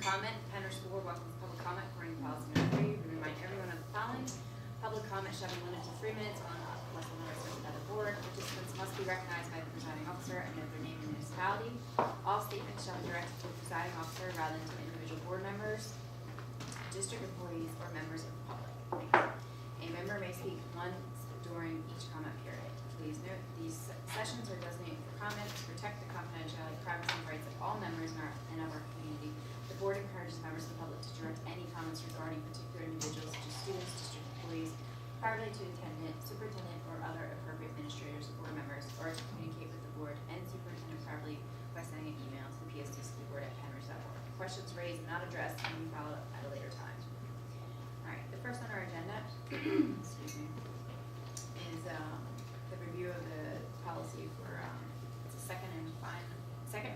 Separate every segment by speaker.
Speaker 1: comment. Penrose School Board welcomes public comment according to policy number 3. We remind everyone of the following. Public comment shall be limited to 3 minutes unless otherwise written by the board. Participants must be recognized by the presiding officer and note their name and municipality. All statements shall be directed to the presiding officer rather than to individual board members, district employees, or members of the public. A member may speak once during each comment period. Please note these sessions are designated for comment to protect the confidentiality, privacy, and rights of all members in our community. The board encourages members of the public to direct any comments regarding particular individuals to students, district employees, privately to attendant, superintendent, or other appropriate administrators or board members, or to communicate with the board and superintendent privately by sending an email to the PSD School Board at penrose.org. Questions raised and not addressed can be followed up at a later time. All right, the first on our agenda, excuse me, is the review of the policy for it's a second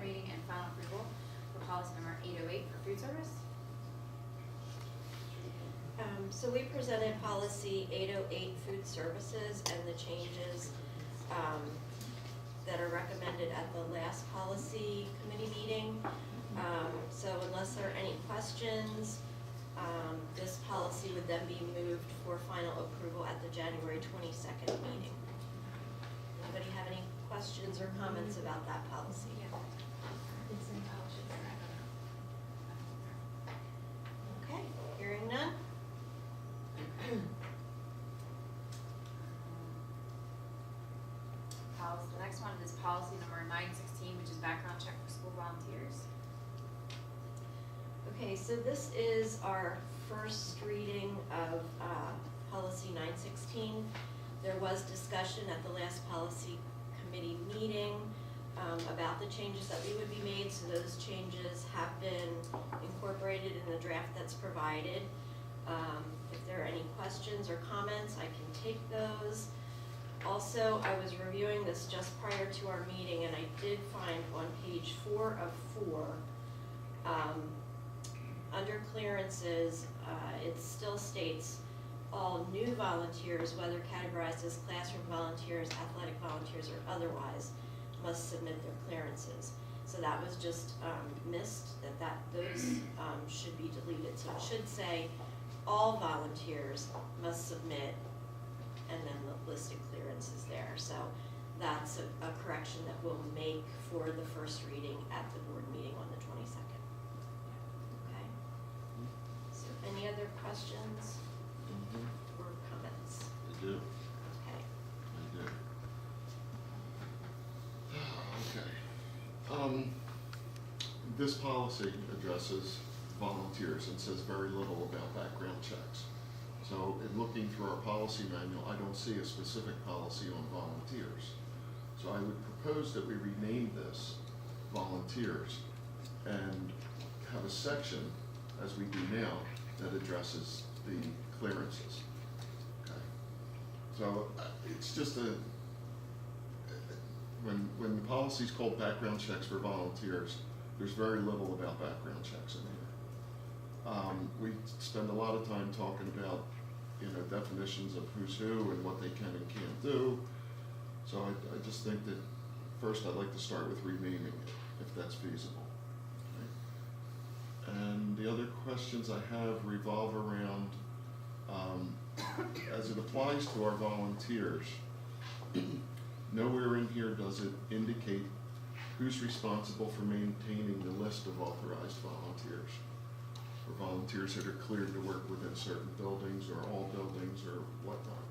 Speaker 1: reading and final approval for policy number 808 for food service.
Speaker 2: So we presented policy 808 food services and the changes that are recommended at the last policy committee meeting. So unless there are any questions, this policy would then be moved for final approval at the January 22nd meeting. Anybody have any questions or comments about that policy? Okay, hearing none.
Speaker 1: The next one is policy number 916, which is background check for school volunteers.
Speaker 2: Okay, so this is our first reading of policy 916. There was discussion at the last policy committee meeting about the changes that we would be made, so those changes have been incorporated in the draft that's provided. If there are any questions or comments, I can take those. Also, I was reviewing this just prior to our meeting, and I did find on page 4 of 4, under clearances, it still states all new volunteers, whether categorized as classroom volunteers, athletic volunteers, or otherwise, must submit their clearances. So that was just missed, those should be deleted. So it should say all volunteers must submit, and then the listed clearances there. So that's a correction that we'll make for the first reading at the board meeting on the 22nd. Okay. So any other questions or comments?
Speaker 3: I do.
Speaker 2: Okay.
Speaker 3: I do. Okay. This policy addresses volunteers and says very little about background checks. So in looking through our policy manual, I don't see a specific policy on volunteers. So I would propose that we rename this volunteers and have a section, as we do now, that addresses the clearances. Okay. So it's just when the policy is called background checks for volunteers, there's very little about background checks in here. We spend a lot of time talking about, definitions of who's who and what they can and can't do. So I just think that first I'd like to start with renaming it, if that's feasible. Okay. And the other questions I have revolve around, as it applies to our volunteers, nowhere in here does it indicate who's responsible for maintaining the list of authorized volunteers, or volunteers that are cleared to work within certain buildings or all buildings or whatnot.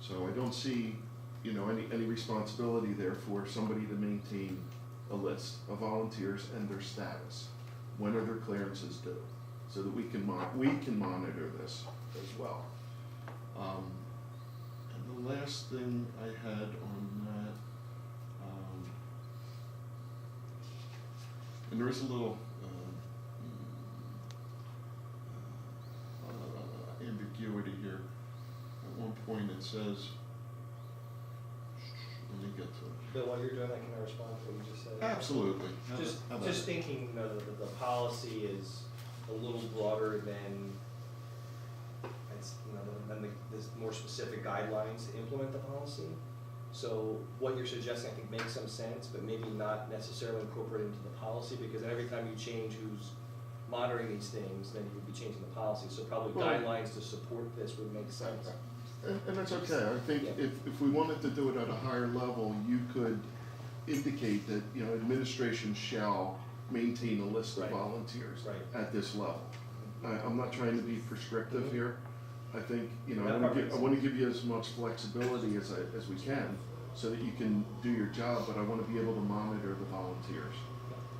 Speaker 3: So I don't see, any responsibility there for somebody to maintain a list of volunteers and their status. When are their clearances due? So that we can monitor this as well. And the last thing I had on that, and there is a little ambiguity here. At one point it says, let me get to it.
Speaker 4: Bill, while you're doing that, can I respond to what you just said?
Speaker 3: Absolutely. How about
Speaker 4: Just
Speaker 3: it?
Speaker 4: thinking the policy is a little broader than there's more specific guidelines to implement the policy. So what you're suggesting, I think, makes some sense, but maybe not necessarily incorporated into the policy, because every time you change who's monitoring these things, then you would be changing the policy, so probably
Speaker 3: Well-
Speaker 4: guidelines to support this would make sense.
Speaker 3: And that's okay, I think
Speaker 4: Yeah.
Speaker 3: if we wanted to do it at a higher level, you could indicate that, you know, administration shall maintain a list of
Speaker 4: Right.
Speaker 3: volunteers
Speaker 4: Right.
Speaker 3: at this level. I'm not trying to be prescriptive
Speaker 4: Mhm.
Speaker 3: here, I think, you know,
Speaker 4: That
Speaker 3: I
Speaker 4: part
Speaker 3: wanna
Speaker 4: makes
Speaker 3: I wanna give you as much flexibility as we can, so that you can do your job, but I wanna be able to monitor the volunteers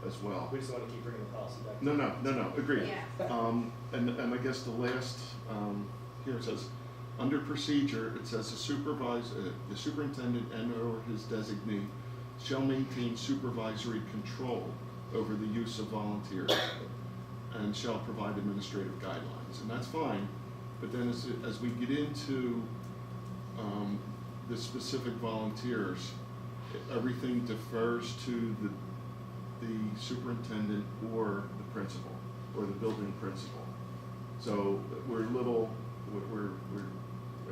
Speaker 3: as well.
Speaker 4: We just wanna keep bringing the policy back.
Speaker 3: No, agreed.
Speaker 1: Yeah.
Speaker 3: And I guess the last, here it says, under procedure, it says the superintendent and/or his designee shall maintain supervisory control over the use of volunteers and shall provide administrative guidelines, and that's fine, but then as we get into, the specific volunteers, everything defers to the superintendent or the principal, or the building principal. So we're at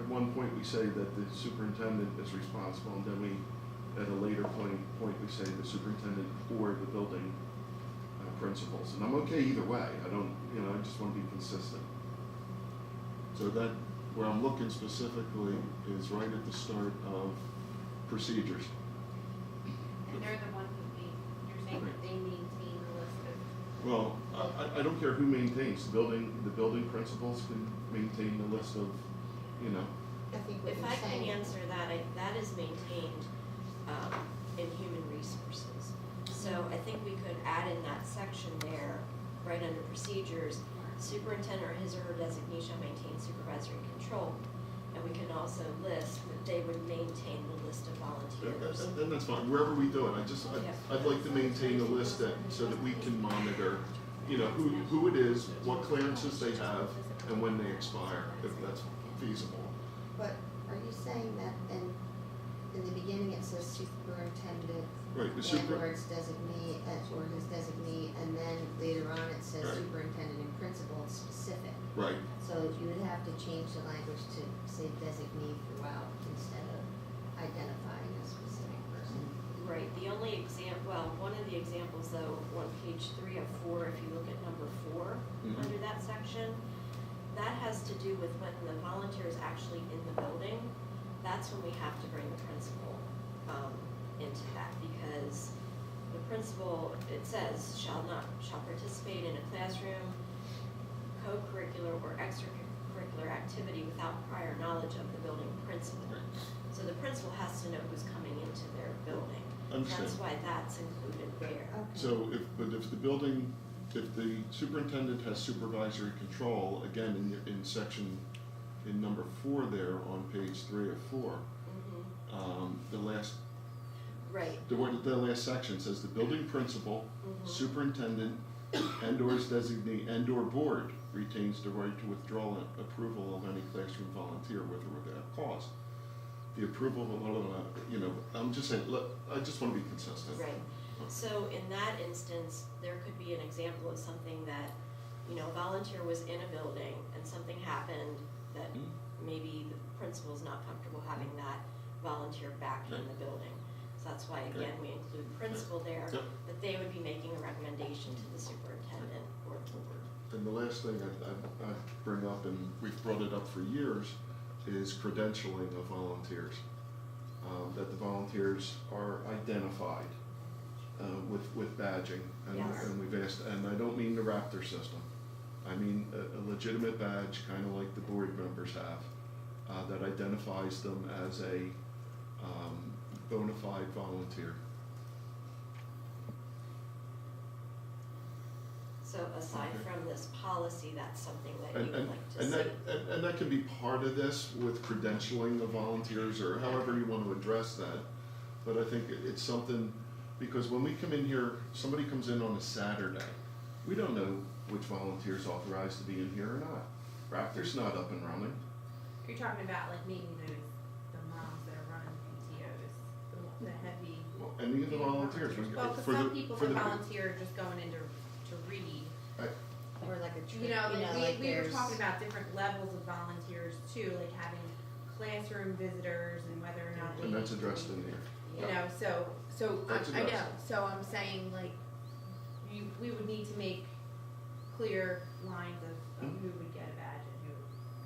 Speaker 3: one point we say that the superintendent is responsible, and then at a later point we say the superintendent or the building principals. And I'm okay either way, I just wanna be consistent. So that, where I'm looking specifically is right at the start of procedures.
Speaker 5: And they're the ones you're saying that they maintain the list of.
Speaker 3: Well, I don't care who maintains, the building principals can maintain the list of, you know,
Speaker 6: I think what
Speaker 2: If
Speaker 6: you're
Speaker 2: I can
Speaker 6: saying.
Speaker 2: answer that, that is maintained in human resources. So I think we could add in that section there, right under procedures, superintendent or his or her designee shall maintain supervisory control. And we can also list that they would maintain the list of volunteers.
Speaker 3: and that's fine, wherever we do it, I'd like to maintain a list so that we can monitor, you know, who it is, what clearances they have, and when they expire, if that's feasible.
Speaker 6: But are you saying that in the beginning it says superintendent
Speaker 3: Right, the
Speaker 6: and or its designee, or his designee, and then later on it says
Speaker 3: Right.
Speaker 6: superintendent and principal, it's specific.
Speaker 3: Right,
Speaker 6: So you would have to change the language to say designee throughout instead of identifying a specific person.
Speaker 2: Right, the only one of the examples though, on page 3 of 4, if you look at number 4,
Speaker 3: Mhm.
Speaker 2: under that section, that has to do with when the volunteer is actually in the building. That's when we have to bring the principal into that, because the principal, it says, shall participate in a classroom, co-curricular or extracurricular activity without prior knowledge of the building principal. So the principal has to know who's coming into their building.
Speaker 3: Understand.
Speaker 2: That's why that's included there.
Speaker 6: Okay.
Speaker 3: so if the superintendent has supervisory control, again, in number 4 there on page 3 of 4,
Speaker 2: Mhm.
Speaker 3: the last
Speaker 2: Right.
Speaker 3: The last section says the building principal,
Speaker 2: Mhm.
Speaker 3: superintendent, and/or his designee and/or board retains the right to withdraw approval of any classroom volunteer with or without cause. The approval of, I'm just saying, I just want to be consistent.
Speaker 2: Right. So in that instance, there could be an example of something that, a volunteer was in a building and something happened that
Speaker 3: Mhm.
Speaker 2: maybe the principal's not comfortable having that volunteer back in
Speaker 3: Right.
Speaker 2: the building. So that's why, again, we include principal there,
Speaker 3: Yep.
Speaker 2: that they would be making a recommendation to the superintendent or board.
Speaker 3: And the last thing I bring up, and we've brought it up for years, is credentialing of volunteers. That the volunteers are identified with badging.
Speaker 2: Yes.
Speaker 3: And we've asked, and I don't mean the Raptor system. I mean a legitimate badge, kind of like the board members have, that identifies them as a bona fide volunteer.
Speaker 2: So aside
Speaker 3: Okay.
Speaker 2: from this policy, that's something that you would
Speaker 3: And
Speaker 2: like to
Speaker 3: and
Speaker 2: see.
Speaker 3: and that can be part of this with credentialing of volunteers, or however you want to address that. But I think it's something, because when we come in here, somebody comes in on a Saturday, we don't know which volunteer's authorized to be in here or not. Raptor's not up and running.
Speaker 5: You're talking about like maybe the moms that are running PTOs, the heavy.
Speaker 3: Well, any of the volunteers.
Speaker 5: Well, because
Speaker 3: for
Speaker 5: some
Speaker 3: the-
Speaker 5: people
Speaker 3: for
Speaker 5: that
Speaker 3: the-
Speaker 5: volunteer are just going in to read.
Speaker 6: Or like a trip,
Speaker 5: You know,
Speaker 6: like
Speaker 5: we were
Speaker 6: there's.
Speaker 5: talking about different levels of volunteers too, like having classroom visitors and whether or not they.
Speaker 3: And that's
Speaker 5: need to
Speaker 3: addressed
Speaker 5: be-
Speaker 3: in here.
Speaker 5: You know, so
Speaker 3: That's
Speaker 5: I know,
Speaker 3: addressed.
Speaker 5: so I'm saying like, we would need to make clear lines of who would get a badge and who.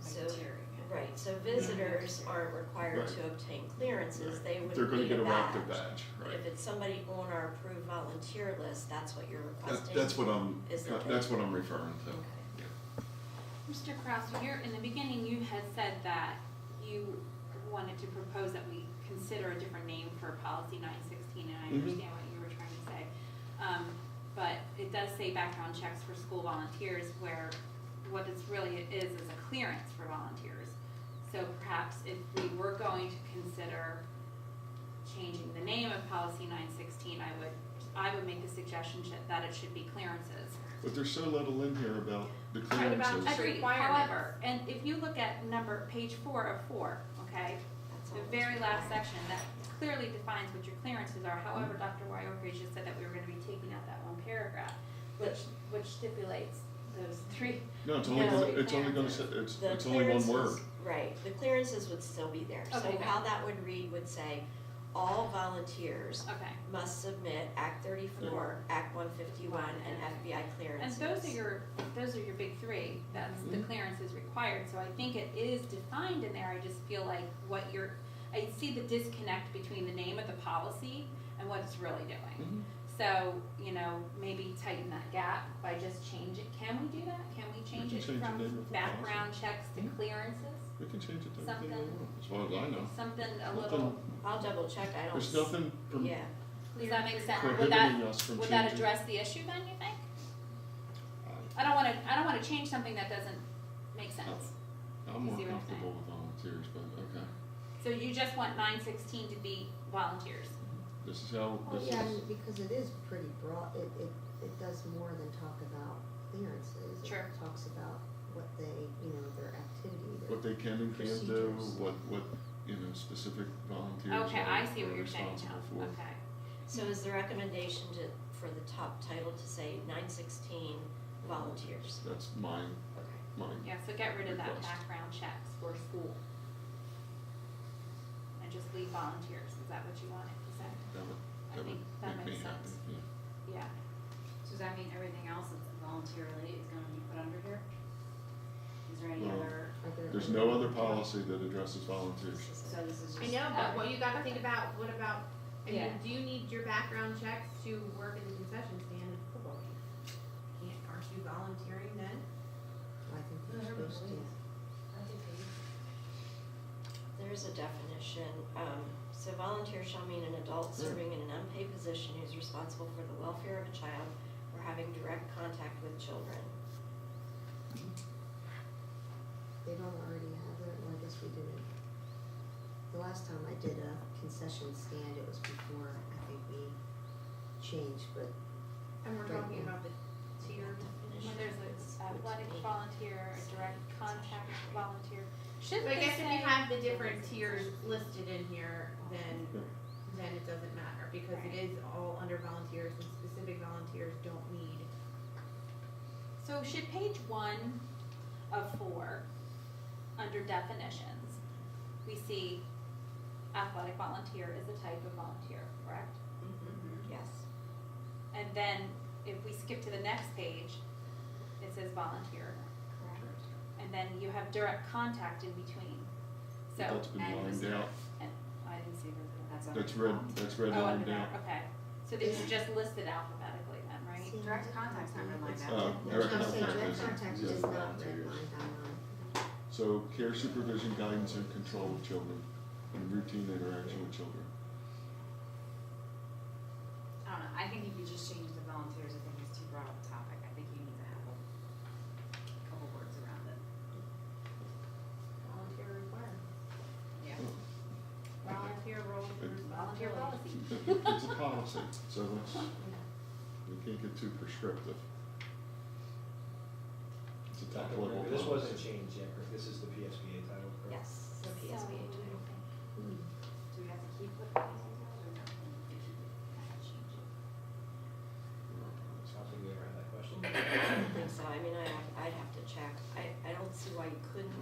Speaker 2: So,
Speaker 1: Volunteering, yeah.
Speaker 2: right, so visitors aren't required
Speaker 3: Right.
Speaker 2: to obtain clearances, they would
Speaker 3: They're gonna
Speaker 2: need
Speaker 3: get
Speaker 2: a
Speaker 3: a active
Speaker 2: badge.
Speaker 3: badge,
Speaker 2: But
Speaker 3: right?
Speaker 2: if it's somebody on our approved volunteer list, that's what you're requesting?
Speaker 3: That's what I'm,
Speaker 2: Is that
Speaker 3: that's what I'm referring to.
Speaker 2: Okay.
Speaker 7: Mr. Kraus, you're, in the beginning, you had said that you wanted to propose that we consider a different name for policy 916, and I
Speaker 3: Mhm.
Speaker 7: understand what you were trying to say. But it does say background checks for school volunteers, where what it's really is a clearance for volunteers. So perhaps if we were going to consider changing the name of policy 916, I would make the suggestion that it should be clearances.
Speaker 3: But there's so little in here about the
Speaker 5: Right, about
Speaker 3: clearances.
Speaker 7: Agreed,
Speaker 5: requirements.
Speaker 7: however, and if you look at page 4 of 4, okay,
Speaker 2: That's
Speaker 7: the
Speaker 2: all
Speaker 7: very
Speaker 2: it's
Speaker 7: last
Speaker 2: required.
Speaker 7: section, that clearly defines what your clearances are. However, Dr. Wyoke just said that we were gonna be taking out that one paragraph, which stipulates those three.
Speaker 3: No, it's only
Speaker 2: No.
Speaker 3: gonna, it's only gonna say,
Speaker 2: The
Speaker 3: it's only one word.
Speaker 2: clearances- Right, the clearances would still be there. So
Speaker 7: Okay, good.
Speaker 2: how that would read would say, all volunteers
Speaker 7: Okay,
Speaker 2: must submit Act 34, Act 151, and FBI
Speaker 7: and
Speaker 2: clearances.
Speaker 7: those are your big three, that's the
Speaker 3: Mhm.
Speaker 7: clearances required, so I think it is defined in there, I just feel like I see the disconnect between the name of the policy and what it's really doing.
Speaker 3: Mhm.
Speaker 7: So, maybe tighten that gap by just can we do that? Can we change
Speaker 3: can
Speaker 7: it
Speaker 3: change the
Speaker 7: from
Speaker 3: name of the
Speaker 7: background checks to
Speaker 3: Mhm.
Speaker 7: clearances?
Speaker 3: We can change it to anything we
Speaker 7: Something-
Speaker 3: want, as far as I know.
Speaker 7: Something a
Speaker 3: Nothing-
Speaker 7: little,
Speaker 2: I'll double check, I don't.
Speaker 3: There's nothing
Speaker 2: Yeah,
Speaker 7: does that make sense?
Speaker 3: prohibiting us from
Speaker 7: Would that
Speaker 3: changing.
Speaker 7: address the issue then, you think? I don't wanna change something that doesn't make sense.
Speaker 3: I'm more
Speaker 7: See what I'm
Speaker 3: comfortable with volunteers, but okay.
Speaker 7: So you just want 916 to be volunteers?
Speaker 3: This is how,
Speaker 6: Well,
Speaker 3: this
Speaker 6: yeah,
Speaker 3: is,
Speaker 6: because it is pretty broad, it does more than talk about clearances.
Speaker 7: Sure.
Speaker 6: It talks about what they, their activity, their.
Speaker 3: what they can and can't do,
Speaker 6: Procedures.
Speaker 3: what, specific volunteers
Speaker 7: Okay, I see
Speaker 3: are
Speaker 7: what you're saying now,
Speaker 3: responsible for.
Speaker 7: okay.
Speaker 2: so is the recommendation for the top title to say 916 volunteers?
Speaker 3: That's mine,
Speaker 2: Okay.
Speaker 7: Yeah, so get rid of that
Speaker 3: Request.
Speaker 7: background checks for school. And just leave volunteers, is that what you want it to say?
Speaker 3: that would,
Speaker 7: I
Speaker 3: that would
Speaker 7: think that
Speaker 3: make me
Speaker 7: makes
Speaker 3: happy,
Speaker 7: sense.
Speaker 3: yeah.
Speaker 7: Yeah.
Speaker 1: So does that mean everything else that's voluntarily is gonna be put under here? Is there any
Speaker 3: Well,
Speaker 1: other,
Speaker 6: Are there
Speaker 3: There's
Speaker 6: any
Speaker 3: no other
Speaker 6: other-
Speaker 3: policy that addresses volunteers.
Speaker 1: so this is just.
Speaker 5: I know, but what you gotta think about, what about,
Speaker 1: Yeah.
Speaker 5: do you need your background checks to work in the concession stand at the football game? Aren't you volunteering then?
Speaker 6: I think they're supposed to.
Speaker 2: There's a definition, so volunteer shall mean an adult serving in an unpaid position who's responsible for the welfare of a child or having direct contact with children.
Speaker 6: They don't already have it, well, I guess we didn't. The last time I did a concession stand, it was before, I think we changed, but
Speaker 5: And we're
Speaker 6: Right,
Speaker 5: talking
Speaker 6: yeah.
Speaker 5: about the tier.
Speaker 7: When there's an athletic volunteer, a direct contact volunteer. Should
Speaker 5: So I
Speaker 7: they
Speaker 5: guess if
Speaker 7: say?
Speaker 5: you have the different tiers listed in here, then it doesn't matter, because it is all under volunteers, and specific volunteers don't need.
Speaker 7: So should page 1 of 4, under definitions, we see athletic volunteer is a type of volunteer, correct?
Speaker 2: Mm-hmm. Yes.
Speaker 7: And then if we skip to the next page, it says volunteer.
Speaker 2: Correct.
Speaker 7: And then you have direct contact in between. So,
Speaker 3: That's been
Speaker 1: and
Speaker 3: lined out,
Speaker 7: and I didn't see that.
Speaker 1: That's
Speaker 3: that's
Speaker 1: under
Speaker 3: red,
Speaker 1: volunteer.
Speaker 3: that's red
Speaker 7: Oh,
Speaker 3: lined
Speaker 7: under there,
Speaker 3: out.
Speaker 7: okay. So these are just listed alphabetically then, right?
Speaker 6: See,
Speaker 1: Direct contact's not redlined
Speaker 3: It's,
Speaker 1: out.
Speaker 6: I was
Speaker 3: direct
Speaker 6: gonna say
Speaker 3: contact
Speaker 6: direct
Speaker 3: is-
Speaker 6: contact
Speaker 3: is
Speaker 6: is not
Speaker 3: volunteers.
Speaker 6: red line down on.
Speaker 3: So care, supervision, guidance, and control of children, and routine interaction with children.
Speaker 1: I don't know, I think if you just change the volunteers, I think it's too broad of a topic, I think you need to have a couple words around it.
Speaker 5: Volunteer required.
Speaker 1: Yeah.
Speaker 5: Volunteer role for
Speaker 7: Volunteer policy.
Speaker 3: It's a policy, so let's, we can't get too prescriptive. It's a top
Speaker 4: Dr.
Speaker 3: level
Speaker 4: Wimber, this wasn't
Speaker 3: policy.
Speaker 4: changed yet, correct? This is the PSBA title, correct?
Speaker 2: Yes, the
Speaker 7: So,
Speaker 2: PSBA title.
Speaker 1: Do we have to keep the policies or not? Change it.
Speaker 4: So how can we get around that question?
Speaker 2: I don't think so, I mean, I'd have to check. I don't see why you couldn't,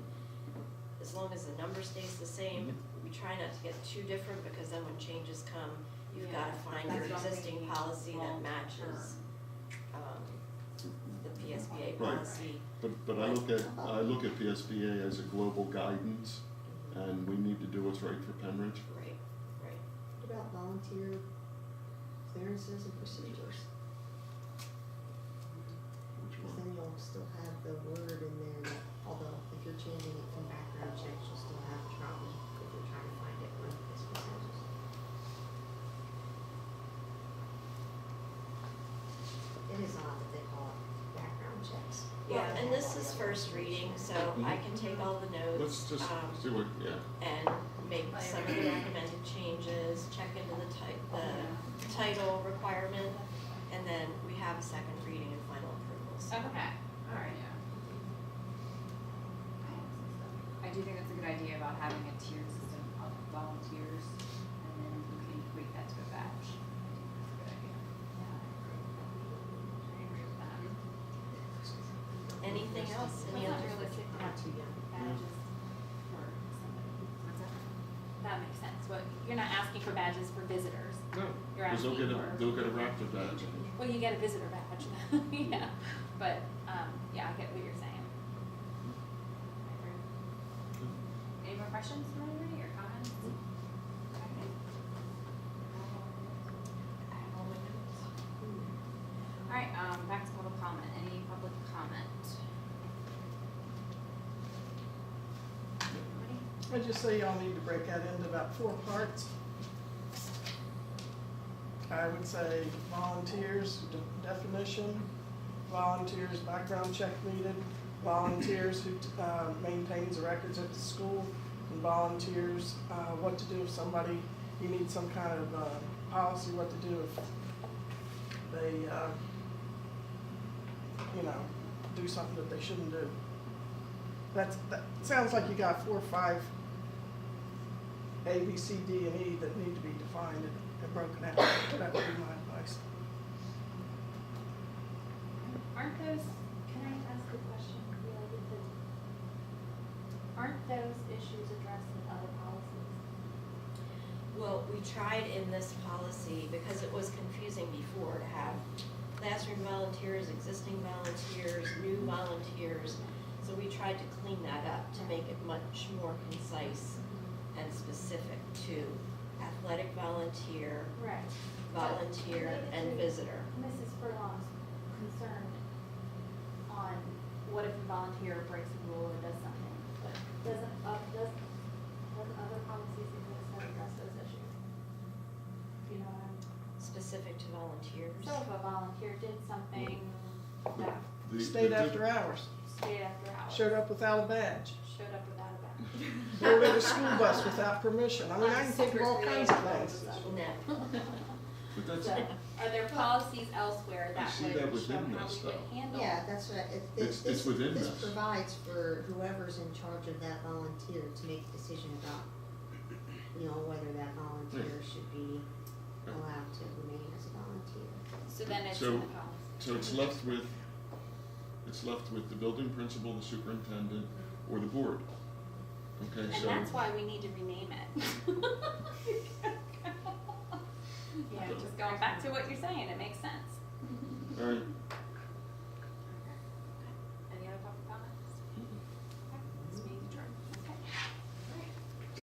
Speaker 2: as long as the number stays the same. We try not to get too different, because then when changes come, you've
Speaker 1: Yeah,
Speaker 2: gotta find
Speaker 1: that's
Speaker 2: your
Speaker 1: what I'm
Speaker 2: existing
Speaker 1: thinking,
Speaker 2: policy that
Speaker 1: long
Speaker 2: matches.
Speaker 1: term.
Speaker 2: the PSBA
Speaker 3: Right.
Speaker 2: policy.
Speaker 3: But I look at PSBA as a global guidance, and we need to do what's right for Penridge.
Speaker 2: Right, right.
Speaker 6: What about volunteer clearances and procedures?
Speaker 3: Which
Speaker 6: Because
Speaker 3: one?
Speaker 6: then you'll still have the word in there, that although if you're changing it from background checks, you'll still have trouble if you're trying to find it when it's procedures. It is odd that they call it background checks.
Speaker 2: Yeah, and this is first reading, so I can take all the notes.
Speaker 3: Let's just see what, yeah.
Speaker 2: And make some of the recommended changes, check into the title requirement, and then we have a second reading and final approvals.
Speaker 7: Okay, alright.
Speaker 1: I do think that's a good idea about having a tiered system of volunteers, and then you can equate that to a badge. I think that's a good idea.
Speaker 7: I agree with that.
Speaker 2: Anything else? Any
Speaker 7: It's not
Speaker 2: other?
Speaker 7: realistic to have
Speaker 6: Too young.
Speaker 7: badges for somebody.
Speaker 1: What's that?
Speaker 7: That makes sense, but you're not asking for badges for visitors.
Speaker 3: No,
Speaker 7: You're
Speaker 3: because
Speaker 7: asking for.
Speaker 3: they'll get a Raptor badge.
Speaker 7: Well, you get a visitor badge, yeah, but, yeah, I get what you're saying. I agree.
Speaker 1: Any more questions from anybody or comments? Okay. Alright, back to public comment. Any public comment? Anybody?
Speaker 8: I just say y'all need to break that into about 4 parts. I would say volunteers, definition, volunteers, background check needed, volunteers who maintains the records at the school, and volunteers, what to do if somebody, you need some kind of policy, what to do if they, do something that they shouldn't do. That sounds like you got 4 or 5 A, B, C, D, and E that need to be defined and broken out. That would be my advice.
Speaker 7: Aren't those, can I ask a question related to, aren't those issues addressed in other policies?
Speaker 2: Well, we tried in this policy, because it was confusing before, to have classroom volunteers, existing volunteers, new volunteers. So we tried to clean that up to make it much more concise and specific to athletic volunteer,
Speaker 7: Right.
Speaker 2: volunteer, and visitor.
Speaker 7: Mrs. Furlong's concerned on what if a volunteer breaks a rule or does something, but doesn't other policies exist that address those issues? Do you know what I'm?
Speaker 2: Specific to volunteers.
Speaker 7: So if a volunteer did something that
Speaker 8: Stayed after hours,
Speaker 7: stayed after hours.
Speaker 8: showed up without a badge,
Speaker 7: Showed up without a badge.
Speaker 8: boarded a school bus without permission. I mean, I can think of all kinds of things.
Speaker 2: No.
Speaker 3: But that's,
Speaker 7: So, are there policies elsewhere
Speaker 3: I
Speaker 7: that
Speaker 3: see
Speaker 7: would
Speaker 3: that
Speaker 7: show
Speaker 3: within
Speaker 7: how
Speaker 3: this,
Speaker 7: we would
Speaker 3: though.
Speaker 7: handle?
Speaker 6: Yeah, that's what,
Speaker 3: It's within
Speaker 6: this
Speaker 3: this.
Speaker 6: provides for whoever's in charge of that volunteer to make a decision about, whether that volunteer should be allowed to remain as a volunteer.
Speaker 7: So then it's
Speaker 3: So-
Speaker 7: in the policy.
Speaker 3: so it's left with the building principal, the superintendent, or the board. Okay,
Speaker 7: And
Speaker 3: so.
Speaker 7: that's why we need to rename it.